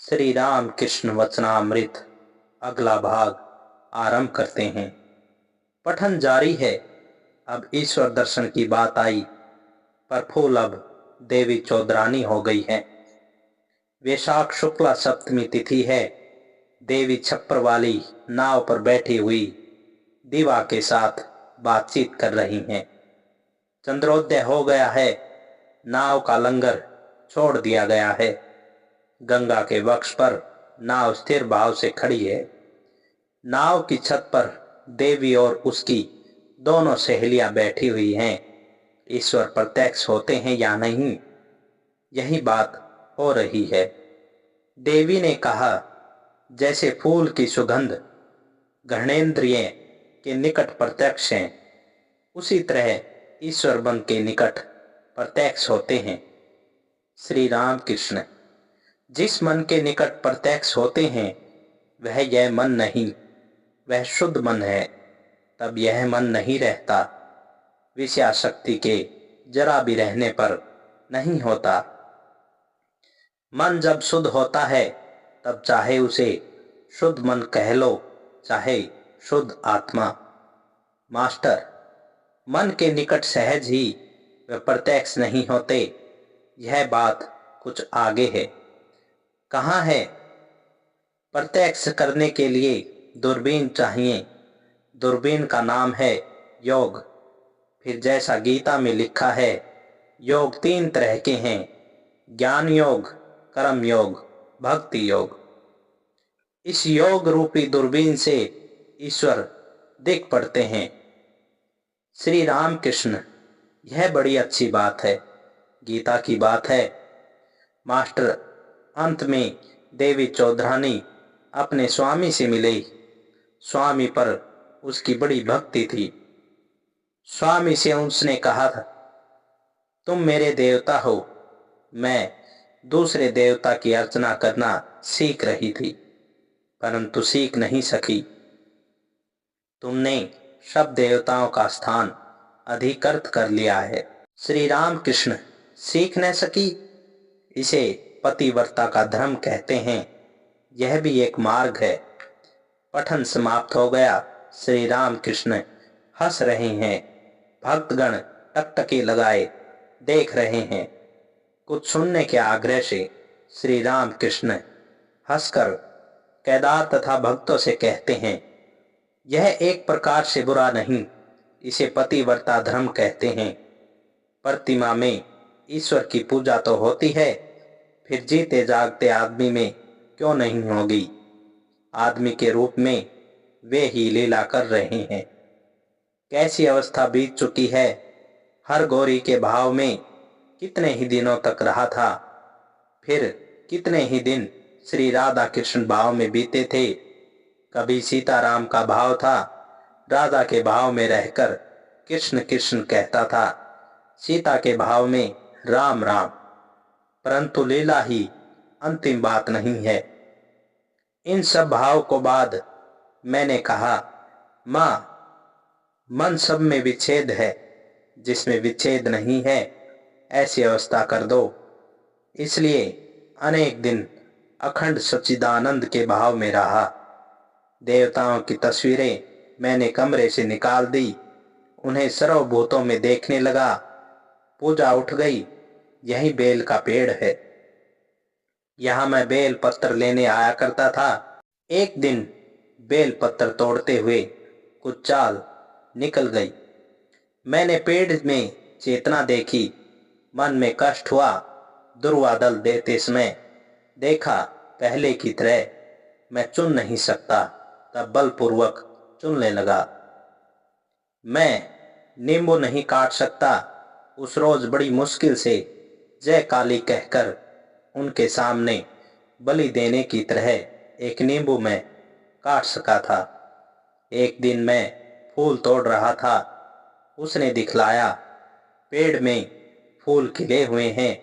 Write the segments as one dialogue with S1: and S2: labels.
S1: श्री राम कृष्ण वचनामृत अगला भाग आरंभ करते हैं। पठन जारी है। अब ईश्वर दर्शन की बात आई, पर फूल अब देवी चौधरानी हो गई है। वैशाख शुक्ला सप्तमी तिथि है। देवी छप्पर वाली नाव पर बैठी हुई दीवा के साथ बातचीत कर रही हैं। चंद्रोदय हो गया है। नाव का लंगर छोड़ दिया गया है। गंगा के वक्ष पर नाव स्थिर भाव से खड़ी है। नाव की छत पर देवी और उसकी दोनों सहेलियां बैठी हुई हैं। ईश्वर प्रत्यक्ष होते हैं या नहीं, यही बात हो रही है। देवी ने कहा, जैसे फूल की सुगंध घृणेन्द्रिय के निकट प्रत्यक्ष है, उसी तरह ईश्वर मन के निकट प्रत्यक्ष होते हैं। श्री राम कृष्ण, जिस मन के निकट प्रत्यक्ष होते हैं वह यह मन नहीं, वह शुद्ध मन है। तब यह मन नहीं रहता, विषयाशक्ति के जरा भी रहने पर नहीं होता। मन जब शुद्ध होता है तब चाहे उसे शुद्ध मन कह लो, चाहे शुद्ध आत्मा। मास्टर, मन के निकट सहज ही वे प्रत्यक्ष नहीं होते, यह बात कुछ आगे है। कहाँ है? प्रत्यक्ष करने के लिए दूरबीन चाहिए। दूरबीन का नाम है योग। फिर जैसा गीता में लिखा है, योग 3 तरह के हैं, ज्ञान योग, कर्म योग, भक्ति योग। इस योग रूपी दूरबीन से ईश्वर दिख पड़ते हैं। श्री राम कृष्ण, यह बड़ी अच्छी बात है, गीता की बात है। मास्टर, अंत में देवी चौधरानी अपने स्वामी से मिली। स्वामी पर उसकी बड़ी भक्ति थी। स्वामी से उसने कहा था, तुम मेरे देवता हो। मैं दूसरे देवता की अर्चना करना सीख रही थी, परंतु सीख नहीं सकी। तुमने सब देवताओं का स्थान अधिकृत कर लिया है। श्री राम कृष्ण, सीख न सकी? इसे पतिव्रता का धर्म कहते हैं। यह भी एक मार्ग है। पठन समाप्त हो गया। श्री राम कृष्ण हंस रहे हैं। भक्तगण टकटकी लगाए देख रहे हैं। कुछ सुनने के आग्रह से श्री राम कृष्ण हंसकर केदार तथा भक्तों से कहते हैं, यह एक प्रकार से बुरा नहीं, इसे पतिव्रता धर्म कहते हैं। प्रतिमा में ईश्वर की पूजा तो होती है, फिर जीते जागते आदमी में क्यों नहीं होगी? आदमी के रूप में वे ही लीला कर रहे हैं। कैसी अवस्था बीत चुकी है। हर गौरी के भाव में कितने ही दिनों तक रहा था, फिर कितने ही दिन श्री राधा कृष्ण भाव में बीते थे। कभी सीताराम का भाव था, राधा के भाव में रहकर कृष्ण कृष्ण कहता था, सीता के भाव में राम राम। परंतु लीला ही अंतिम बात नहीं है। इन सब भाव को बाद मैंने कहा, माँ, मन सब में विच्छेद है, जिसमें विच्छेद नहीं है ऐसी अवस्था कर दो। इसलिए अनेक दिन अखंड सच्चिदानंद के भाव में रहा। देवताओं की तस्वीरें मैंने कमरे से निकाल दी, उन्हें सर्वभूतों में देखने लगा। पूजा उठ गई। यही बेल का पेड़ है। यहाँ मैं बेल पत्र लेने आया करता था। एक दिन बेल पत्र तोड़ते हुए कुछ चाल निकल गई। मैंने पेड़ में चेतना देखी। मन में कष्ट हुआ। दुर्वादल देते समय देखा पहले की तरह मैं चुन नहीं सकता, तब बलपूर्वक चुनने लगा। मैं नींबू नहीं काट सकता। उस रोज बड़ी मुश्किल से जय काली कहकर उनके सामने बलि देने की तरह एक नींबू मैं काट सका था। एक दिन मैं फूल तोड़ रहा था। उसने दिखलाया, पेड़ में फूल खिले हुए हैं,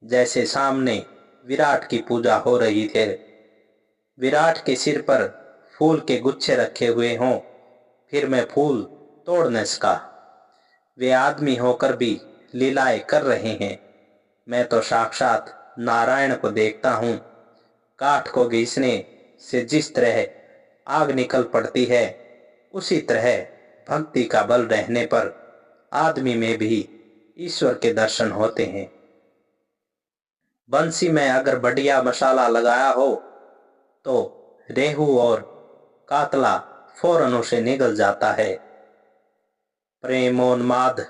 S1: जैसे सामने विराट की पूजा हो रही थी। विराट के सिर पर फूल के गुच्छे रखे हुए हों, फिर मैं फूल तोड़ न सका। वे आदमी होकर भी लीलाएं कर रहे हैं। मैं तो साक्षात नारायण को देखता हूँ। काठ को घिसने से जिस तरह आग निकल पड़ती है, उसी तरह भक्ति का बल रहने पर आदमी में भी ईश्वर के दर्शन होते हैं। बंसी में अगर बढ़िया मसाला लगाया हो तो रेहू और कातला फौरन उसे निगल जाता है। प्रेमोन्माद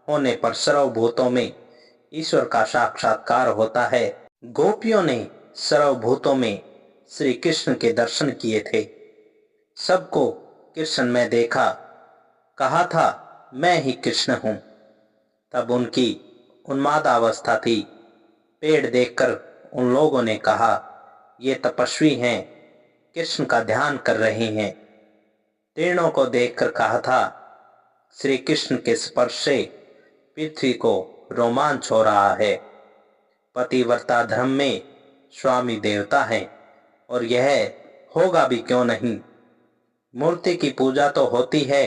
S1: होने पर सर्वभूतों में ईश्वर का साक्षात्कार होता है। गोपियों ने सर्वभूतों में श्री कृष्ण के दर्शन किए थे। सबको कृष्ण में देखा, कहा था मैं ही कृष्ण हूं। तब उनकी उन्मादावस्था थी। पेड़ देखकर उन लोगों ने कहा, ये तपस्वी हैं, कृष्ण का ध्यान कर रहे हैं। तीर्णों को देखकर कहा था, श्री कृष्ण के स्पर्श से पृथ्वी को रोमांच हो रहा है। पतिव्रता धर्म में स्वामी देवता है और यह होगा भी क्यों नहीं। मूर्ति की पूजा तो होती है,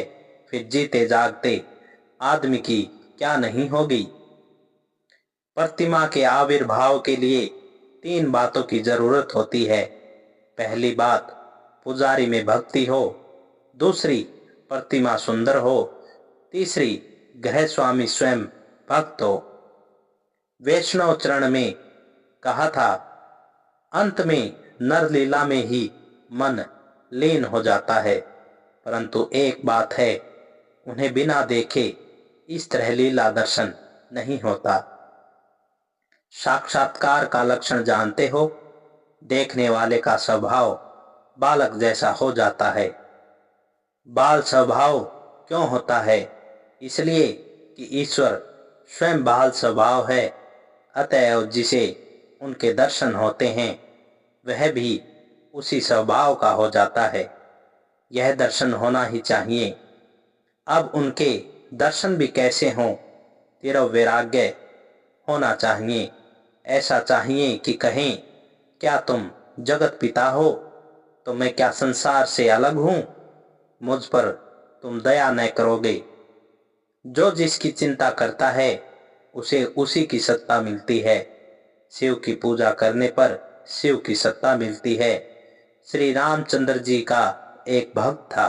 S1: फिर जीते जागते आदमी की क्या नहीं होगी। प्रतिमा के आविर्भाव के लिए 3 बातों की जरूरत होती है। पहली बात, पुजारी में भक्ति हो। दूसरी, प्रतिमा सुंदर हो। तीसरी, गृह स्वामी स्वयं भक्त हो। वैष्णव चरण में कहा था, अंत में नरलीला में ही मन लीन हो जाता है, परंतु एक बात है, उन्हें बिना देखे इस तरह लीला दर्शन नहीं होता। साक्षात्कार का लक्षण जानते हो? देखने वाले का स्वभाव बालक जैसा हो जाता है। बाल स्वभाव क्यों होता है? इसलिए कि ईश्वर स्वयं बाल स्वभाव है। अतएव जिसे उनके दर्शन होते हैं वह भी उसी स्वभाव का हो जाता है। यह दर्शन होना ही चाहिए। अब उनके दर्शन भी कैसे हों? तीव्र वैराग्य होना चाहिए। ऐसा चाहिए कि कहें, क्या तुम जगत पिता हो तो मैं क्या संसार से अलग हूं? मुझ पर तुम दया न करोगे। जो जिसकी चिंता करता है उसे उसी की सत्ता मिलती है। शिव की पूजा करने पर शिव की सत्ता मिलती है। श्री रामचंद्र जी का एक भक्त था।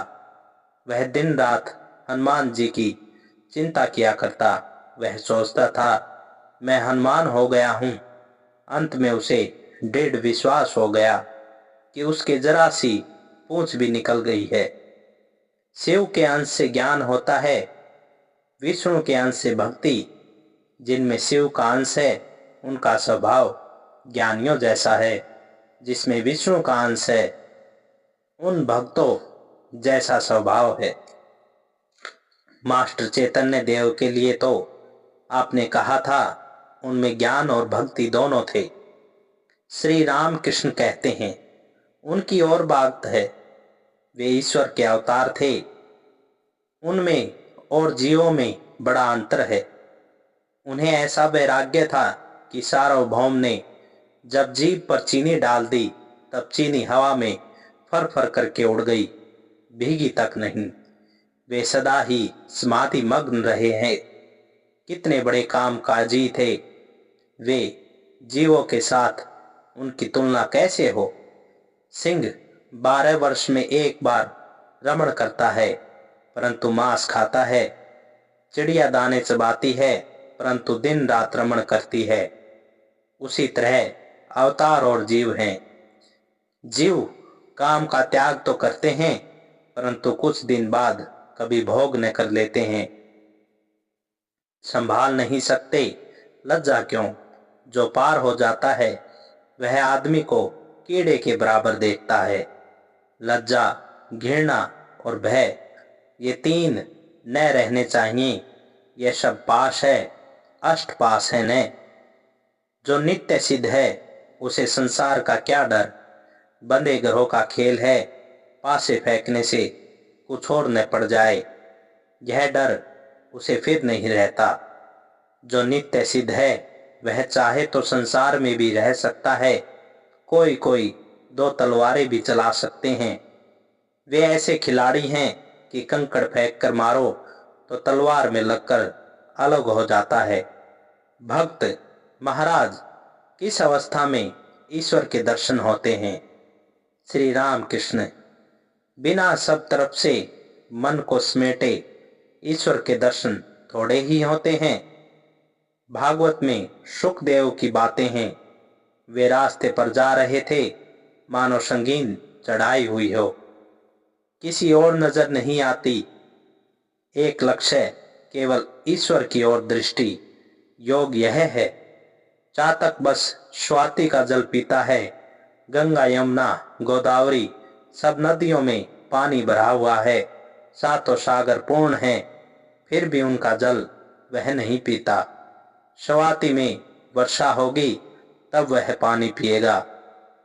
S1: वह दिन रात हनुमान जी की चिंता किया करता। वह सोचता था, मैं हनुमान हो गया हूं। अंत में उसे दृढ़ विश्वास हो गया कि उसके जरा सी पूंछ भी निकल गई है। शिव के अंश से ज्ञान होता है, विष्णु के अंश से भक्ति। जिनमें शिव का अंश है उनका स्वभाव ज्ञानियों जैसा है। जिसमें विष्णु का अंश है उन भक्तों जैसा स्वभाव है। मास्टर चैतन्य देव के लिए तो आपने कहा था, उनमें ज्ञान और भक्ति दोनों थे। श्री राम कृष्ण कहते हैं, उनकी और बात है, वे ईश्वर के अवतार थे। उनमें और जीवों में बड़ा अंतर है। उन्हें ऐसा वैराग्य था कि सार्वभौम ने जब जीभ पर चीनी डाल दी तब चीनी हवा में फर फर करके उड़ गई, भीगी तक नहीं। वे सदा ही समाधि मग्न रहे हैं। कितने बड़े काम काजी थे वे, जीवों के साथ उनकी तुलना कैसे हो। सिंह 12 वर्ष में एक बार रमण करता है परंतु मांस खाता है। चिड़िया दाने चबाती है परंतु दिन रात रमण करती है। उसी तरह अवतार और जीव हैं। जीव काम का त्याग तो करते हैं परंतु कुछ दिन बाद कभी भोग न कर लेते हैं। संभाल नहीं सकते, लज्जा क्यों। जो पार हो जाता है वह आदमी को कीड़े के बराबर देखता है। लज्जा, घृणा और भय, ये 3 न रहने चाहिए। यह सब पाश है, अष्ट पाश है न। जो नित्य सिद्ध है उसे संसार का क्या डर। बंदे घरों का खेल है, पासे फेंकने से कुछ और न पड़ जाए, यह डर उसे फिर नहीं रहता। जो नित्य सिद्ध है वह चाहे तो संसार में भी रह सकता है। कोई कोई 2 तलवारें भी चला सकते हैं। वे ऐसे खिलाड़ी हैं कि कंकड़ फेंक कर मारो तो तलवार में लगकर अलग हो जाता है। भक्त महाराज किस अवस्था में ईश्वर के दर्शन होते हैं। श्री राम कृष्ण, बिना सब तरफ से मन को समेटे ईश्वर के दर्शन थोड़े ही होते हैं। भागवत में सुखदेव की बातें हैं। वे रास्ते पर जा रहे थे, मानो संगीन चढ़ाई हुई हो, किसी और नजर नहीं आती, एक लक्ष्य, केवल ईश्वर की ओर दृष्टि। योग यह है। चातक बस स्वाति का जल पीता है। गंगा, यमुना, गोदावरी सब नदियों में पानी भरा हुआ है, सातों सागर पूर्ण हैं, फिर भी उनका जल वह नहीं पीता। स्वाति में वर्षा होगी तब वह पानी पिएगा।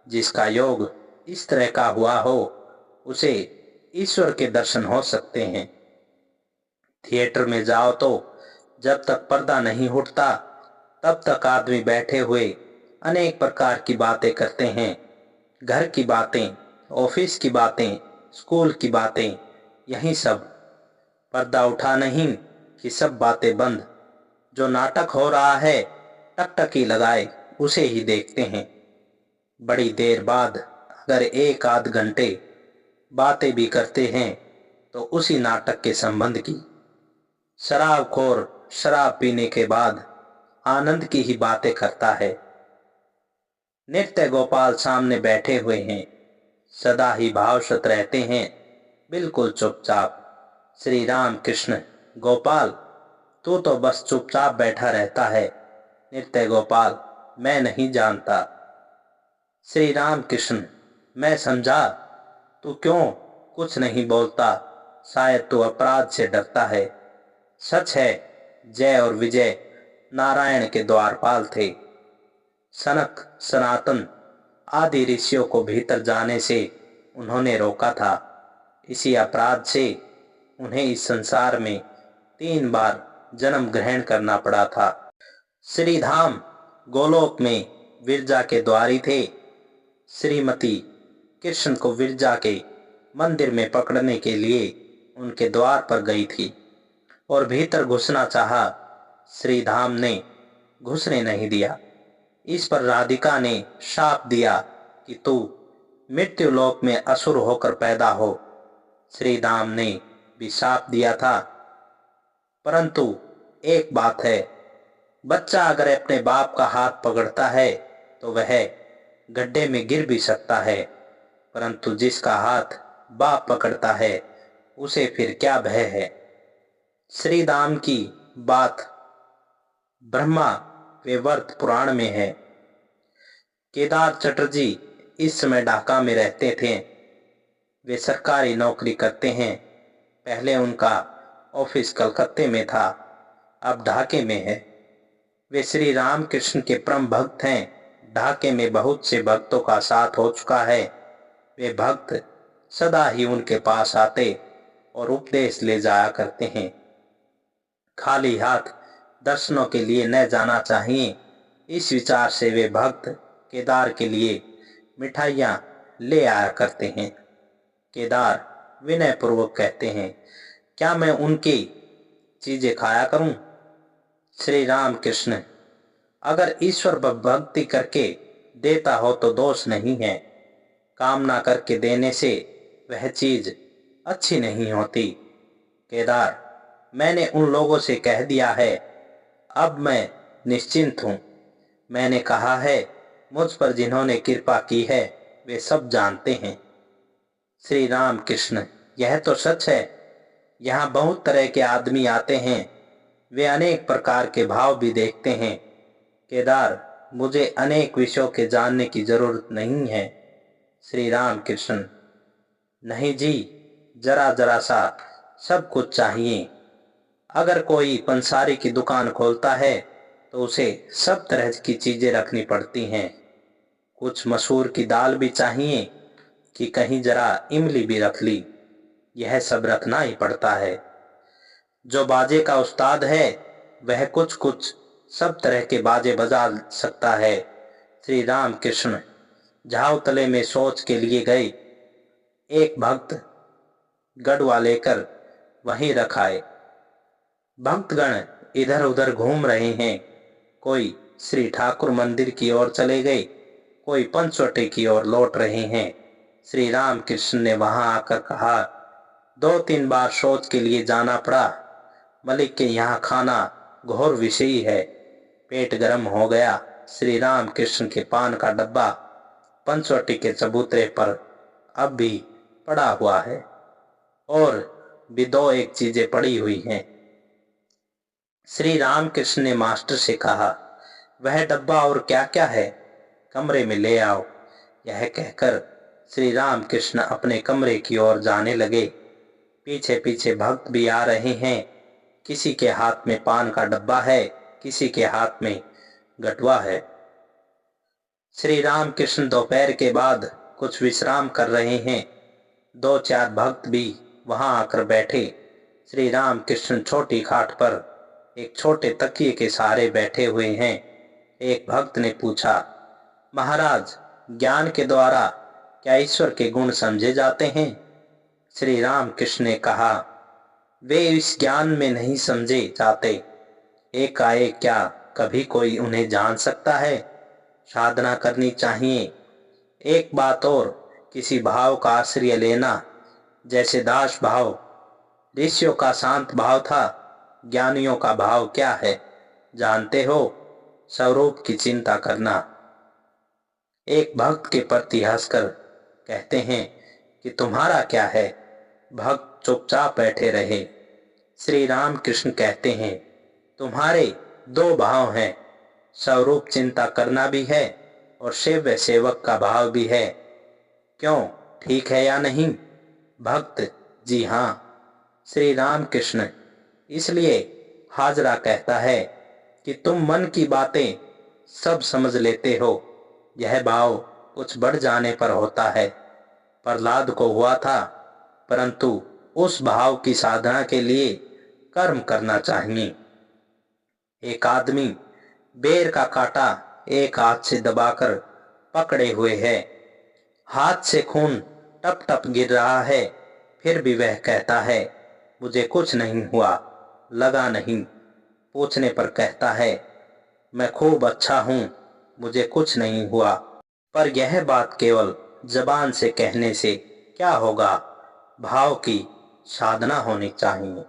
S1: जिसका योग इस तरह का हुआ हो, उसे ईश्वर के दर्शन हो सकते हैं। थिएटर में जाओ तो जब तक पर्दा नहीं उठता तब तक आदमी बैठे हुए अनेक प्रकार की बातें करते हैं। घर की बातें, ऑफिस की बातें, स्कूल की बातें, यही सब। पर्दा उठा नहीं कि सब बातें बंद। जो नाटक हो रहा है टकटकी लगाए उसे ही देखते हैं। बड़ी देर बाद अगर एक आध घंटे बातें भी करते हैं तो उसी नाटक के संबंध की। शराबखोर शराब पीने के बाद आनंद की ही बातें करता है। नृत्य गोपाल सामने बैठे हुए हैं, सदा ही भावशत रहते हैं, बिल्कुल चुपचाप। श्री राम कृष्ण, गोपाल तू तो बस चुपचाप बैठा रहता है। नृत्य गोपाल, मैं नहीं जानता। श्री राम कृष्ण, मैं समझा, तू क्यों कुछ नहीं बोलता? शायद तू अपराध से डरता है। सच है, जय और विजय नारायण के द्वारपाल थे। सनक, सनातन आदि ऋषियों को भीतर जाने से उन्होंने रोका था। इसी अपराध से उन्हें इस संसार में 3 बार जन्म ग्रहण करना पड़ा था। श्रीधाम गोलोक में विरजा के द्वारी थे। श्रीमती कृष्ण को विरजा के मंदिर में पकड़ने के लिए उनके द्वार पर गई थी और भीतर घुसना चाहा। श्रीधाम ने घुसने नहीं दिया। इस पर राधिका ने शाप दिया कि तू मृत्यु लोक में असुर होकर पैदा हो। श्रीधाम ने भी शाप दिया था। परंतु एक बात है, बच्चा अगर अपने बाप का हाथ पकड़ता है तो वह गड्ढे में गिर भी सकता है, परंतु जिसका हाथ बाप पकड़ता है उसे फिर क्या भय है। श्रीधाम की बात ब्रह्मा वेवर्त पुराण में है। केदार चटर्जी इस समय ढाका में रहते थे। वे सरकारी नौकरी करते हैं। पहले उनका ऑफिस कलकत्ते में था, अब ढाके में है। वे श्री राम कृष्ण के परम भक्त हैं। ढाके में बहुत से भक्तों का साथ हो चुका है। वे भक्त सदा ही उनके पास आते और उपदेश ले जाया करते हैं। खाली हाथ दर्शनों के लिए न जाना चाहिए, इस विचार से वे भक्त केदार के लिए मिठाइयाँ ले आया करते हैं। केदार विनय पूर्वक कहते हैं, क्या मैं उनकी चीजें खाया करूं? श्री राम कृष्ण, अगर ईश्वर भक्ति करके देता हो तो दोष नहीं है। कामना करके देने से वह चीज अच्छी नहीं होती। केदार, मैंने उन लोगों से कह दिया है, अब मैं निश्चिंत हूं। मैंने कहा है, मुझ पर जिन्होंने कृपा की है वे सब जानते हैं। श्री राम कृष्ण, यह तो सच है। यहाँ बहुत तरह के आदमी आते हैं, वे अनेक प्रकार के भाव भी देखते हैं। केदार, मुझे अनेक विषयों के जानने की जरूरत नहीं है। श्री राम कृष्ण, नहीं जी, जरा जरा सा सब कुछ चाहिए। अगर कोई पंसारी की दुकान खोलता है तो उसे सब तरह की चीजें रखनी पड़ती हैं। कुछ मसूर की दाल भी चाहिए कि कहीं जरा इमली भी रख ली, यह सब रखना ही पड़ता है। जो बाजे का उस्ताद है वह कुछ कुछ सब तरह के बाजे बजा सकता है। श्री राम कृष्ण, झाव तले में शौच के लिए गए। एक भक्त गढ़वा लेकर वहीं रखाए। भक्तगण इधर उधर घूम रहे हैं। कोई श्री ठाकुर मंदिर की ओर चले गए, कोई पंचवटी की ओर लौट रहे हैं। श्री राम कृष्ण ने वहां आकर कहा, 2-3 बार शौच के लिए जाना पड़ा। मलिक के यहाँ खाना घोर विषयी है। पेट गर्म हो गया। श्री राम कृष्ण के पान का डब्बा पंचवटी के चबूतरे पर अब भी पड़ा हुआ है और भी 2-1 चीजें पड़ी हुई हैं। श्री राम कृष्ण ने मास्टर से कहा, वह डब्बा और क्या क्या है, कमरे में ले आओ। यह कहकर श्री राम कृष्ण अपने कमरे की ओर जाने लगे। पीछे पीछे भक्त भी आ रहे हैं। किसी के हाथ में पान का डब्बा है, किसी के हाथ में गटवा है। श्री राम कृष्ण दोपहर के बाद कुछ विश्राम कर रहे हैं। 2-4 भक्त भी वहां आकर बैठे। श्री राम कृष्ण छोटी खाट पर एक छोटे तकिए के सहारे बैठे हुए हैं। एक भक्त ने पूछा, महाराज, ज्ञान के द्वारा क्या ईश्वर के गुण समझे जाते हैं? श्री राम कृष्ण ने कहा, वे इस ज्ञान में नहीं समझे जाते। एकाएक क्या कभी कोई उन्हें जान सकता है? साधना करनी चाहिए। एक बात और, किसी भाव का आश्रय लेना, जैसे दास भाव ऋषियों का शांत भाव था, ज्ञानियों का भाव क्या है जानते हो? स्वरूप की चिंता करना। एक भक्त के प्रति हंसकर कहते हैं कि तुम्हारा क्या है? भक्त चुपचाप बैठे रहे। श्री राम कृष्ण कहते हैं, तुम्हारे 2 भाव हैं, स्वरूप चिंता करना भी है और सेव्य सेवक का भाव भी है। क्यों, ठीक है या नहीं? भक्त, जी हाँ। श्री राम कृष्ण, इसलिए हाजरा कहता है कि तुम मन की बातें सब समझ लेते हो। यह भाव कुछ बढ़ जाने पर होता है। प्रहलाद को हुआ था, परंतु उस भाव की साधना के लिए कर्म करना चाहिए। एक आदमी बेर का कांटा एक हाथ से दबाकर पकड़े हुए है। हाथ से खून टप टप गिर रहा है, फिर भी वह कहता है, मुझे कुछ नहीं हुआ, लगा नहीं। पूछने पर कहता है, मैं खूब अच्छा हूं, मुझे कुछ नहीं हुआ। पर यह बात केवल जबान से कहने से क्या होगा? भाव की साधना होनी चाहिए।